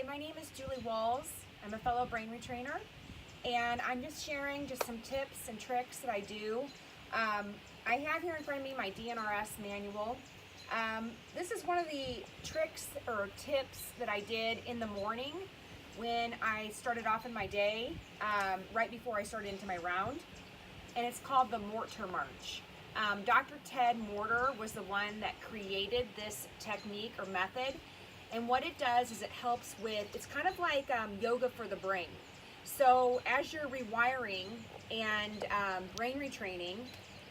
Hi, my name is Julie Walls. I'm a fellow brain retrainer, and I'm just sharing just some tips and tricks that I do. I have here in front of me my DNRS manual. This is one of the tricks or tips that I did in the morning when I started off in my day, right before I started into my round, and it's called the Morter March. Dr. Ted Morter was the one that created this technique or method, and what it does is it helps with, it's kind of like yoga for the brain. So as you're rewiring and brain retraining,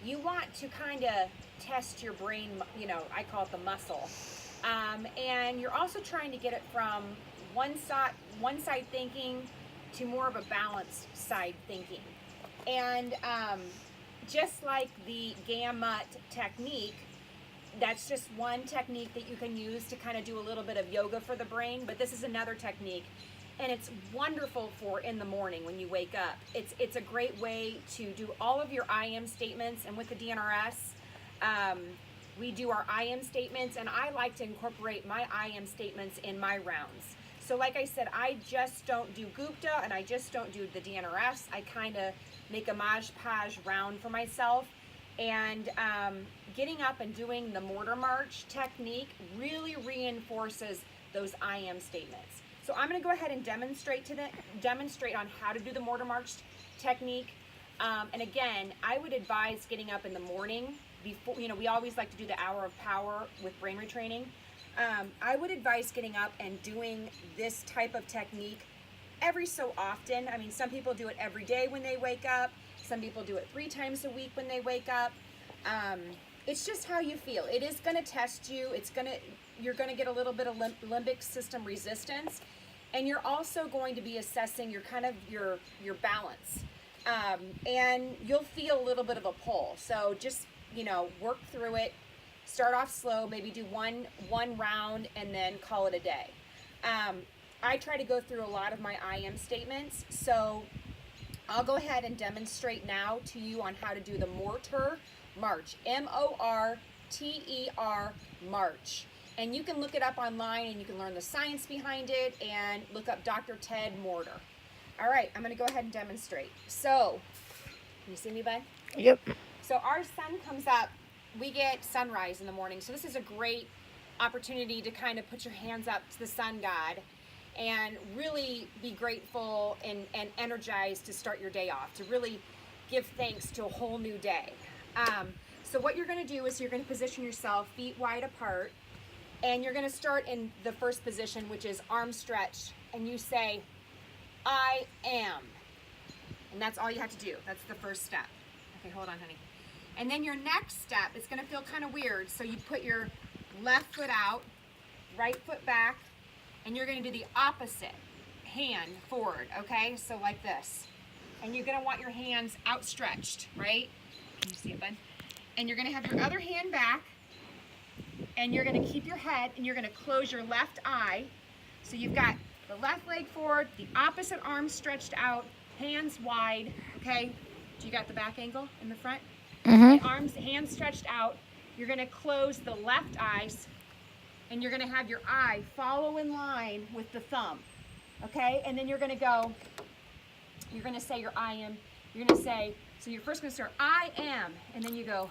you want to kind of test your brain, you know, I call it the muscle. And you're also trying to get it from one side thinking to more of a balanced side thinking. And just like the gamut technique, that's just one technique that you can use to kind of do a little bit of yoga for the brain, but this is another technique, and it's wonderful for in the morning when you wake up. It's a great way to do all of your I am statements, and with the DNRS, we do our I am statements, and I like to incorporate my I am statements in my rounds. So like I said, I just don't do Gupta, and I just don't do the DNRS. I kind of make a Maj-Paj round for myself. And getting up and doing the Morter March technique really reinforces those I am statements. So I'm going to go ahead and demonstrate on how to do the Morter March technique. And again, I would advise getting up in the morning before, you know, we always like to do the hour of power with brain retraining. I would advise getting up and doing this type of technique every so often. I mean, some people do it every day when they wake up. Some people do it 3 times a week when they wake up. It's just how you feel. It is going to test you. You're going to get a little bit of limbic system resistance, and you're also going to be assessing your your balance, and you'll feel a little bit of a pull. So just, you know, work through it. Start off slow. Maybe do one round and then call it a day. I try to go through a lot of my I am statements, so I'll go ahead and demonstrate now to you on how to do the Morter March, M-O-R-T-E-R March. And you can look it up online and you can learn the science behind it and look up Dr. Ted Morter. All right, I'm going to go ahead and demonstrate. So, can you see me, bud? Yep. So our sun comes up, we get sunrise in the morning. So this is a great opportunity to kind of put your hands up to the sun god and really be grateful and energized to start your day off, to really give thanks to a whole new day. So what you're going to do is you're going to position yourself feet wide apart, and you're going to start in the first position, which is arm stretched, and you say, I am. And that's all you have to do. That's the first step. Okay, hold on, honey. And then your next step, it's going to feel kind of weird, so you put your left foot out, right foot back, and you're going to do the opposite hand forward, okay? So like this. And you're going to want your hands outstretched, right? Can you see it, bud? And you're going to have your other hand back, and you're going to keep your head, and you're going to close your left eye. So you've got the left leg forward, the opposite arm stretched out, hands wide, okay? Do you got the back angle in the front? Mm-hmm. Hands stretched out. You're going to close the left eyes, and you're going to have your eye follow in line with the thumb, okay? And then you're going to go, you're going to say your I am, you're going to say, so you're first going to start, I am, and then you go,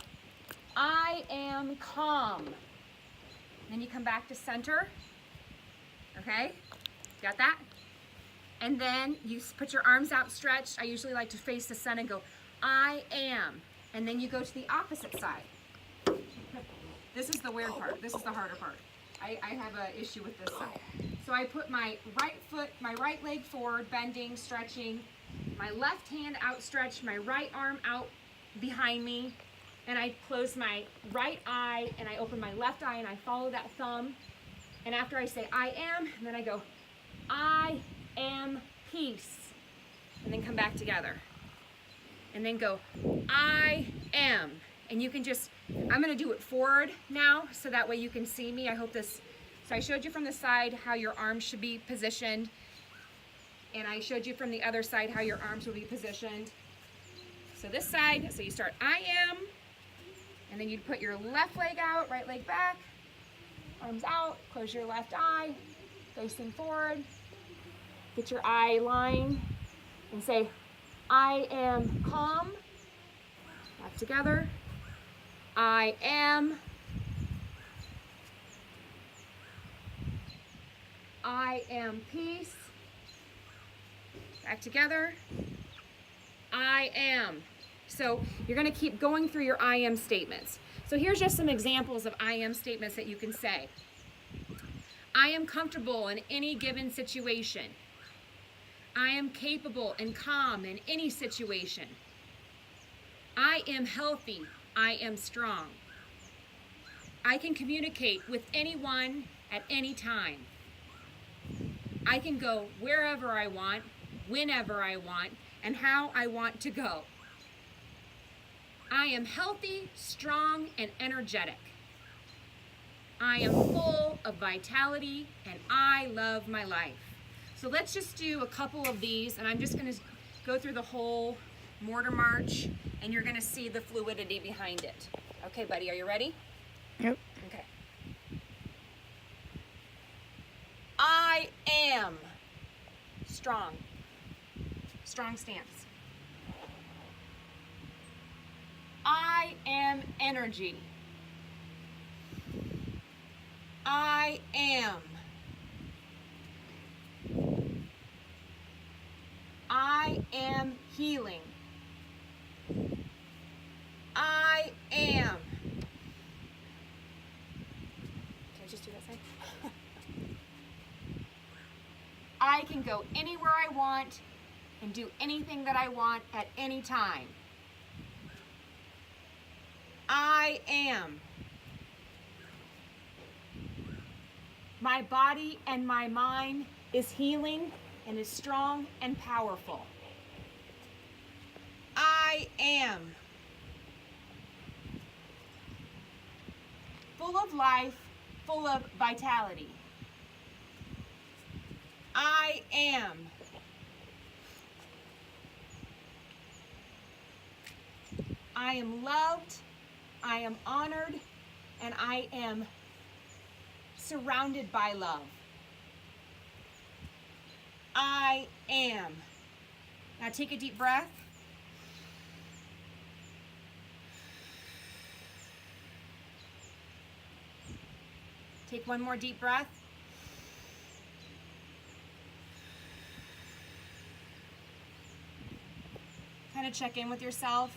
I am calm. And then you come back to center, okay? Got that? And then you put your arms outstretched. I usually like to face the sun and go, I am. And then you go to the opposite side. This is the weird part. This is the harder part. I have an issue with this side. So I put my right foot, my right leg forward, bending, stretching, my left hand outstretched, my right arm out behind me, and I close my right eye, and I open my left eye, and I follow that thumb. And after I say I am, and then I go, I am peace. And then come back together. And then go, I am. And you can just, I'm going to do it forward now, so that way you can see me. I hope this, so I showed you from the side how your arms should be positioned. And I showed you from the other side how your arms will be positioned. So this side, so you start, I am. And then you'd put your left leg out, right leg back, arms out, close your left eye, facing forward, Get your eye line and say, I am calm. Back together. I am. I am peace. Back together. I am. So you're going to keep going through your I am statements. So here's just some examples of I am statements that you can say. I am comfortable in any given situation. I am capable and calm in any situation. I am healthy. I am strong. I can communicate with anyone at any time. I can go wherever I want, whenever I want, and how I want to go. I am healthy, strong, and energetic. I am full of vitality, and I love my life. So let's just do a couple of these, and I'm just going to go through the whole Mortar March, and you're going to see the fluidity behind it. Okay, buddy, are you ready? Yep. Okay. I am strong. Strong stance. I am energy. I am. I am healing. I am. Can I just do that side? I can go anywhere I want and do anything that I want at any time. I am. My body and my mind is healing and is strong and powerful. I am. Full of life, full of vitality. I am. I am loved, I am honored, and I am surrounded by love. I am. Now take a deep breath. Take one more deep breath. Kind of check in with yourself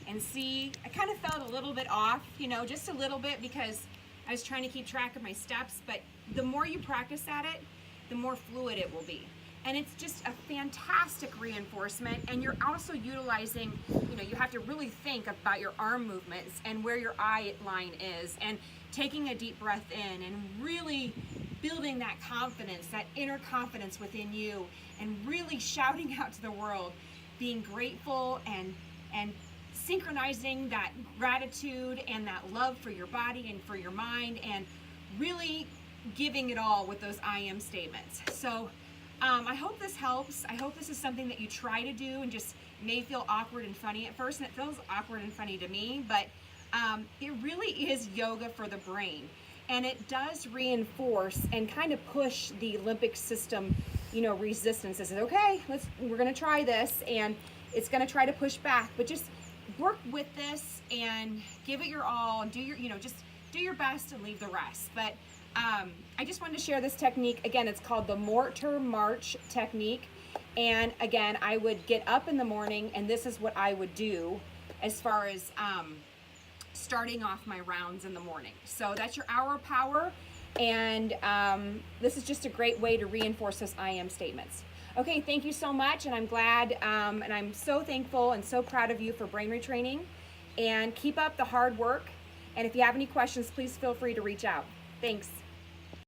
and see. I kind of felt a little bit off, just a little bit, because I was trying to keep track of my steps, but the more you practice at it, the more fluid it will be. And it's just a fantastic reinforcement, and you're also utilizing, you have to really think about your arm movements and where your eye line is, and taking a deep breath in and really building that confidence, that inner confidence within you, and really shouting out to the world, being grateful and synchronizing that gratitude and that love for your body and for your mind, and really giving it all with those I am statements. So I hope this helps. I hope this is something that you try to do and just may feel awkward and funny at first, and it feels awkward and funny to me, but it really is yoga for the brain, and it does reinforce and kind of push the limbic system, resistance. It says, okay, we're going to try this, and it's going to try to push back, but just work with this and give it your all, and do your, just do your best and leave the rest. But I just wanted to share this technique. Again, it's called the Morter March Technique. And again, I would get up in the morning, and this is what I would do as far as starting off my rounds in the morning. So that's your hour of power. And this is just a great way to reinforce those I am statements. Okay, thank you so much, and I'm glad, and I'm so thankful and so proud of you for brain retraining. And keep up the hard work. And if you have any questions, please feel free to reach out. Thanks.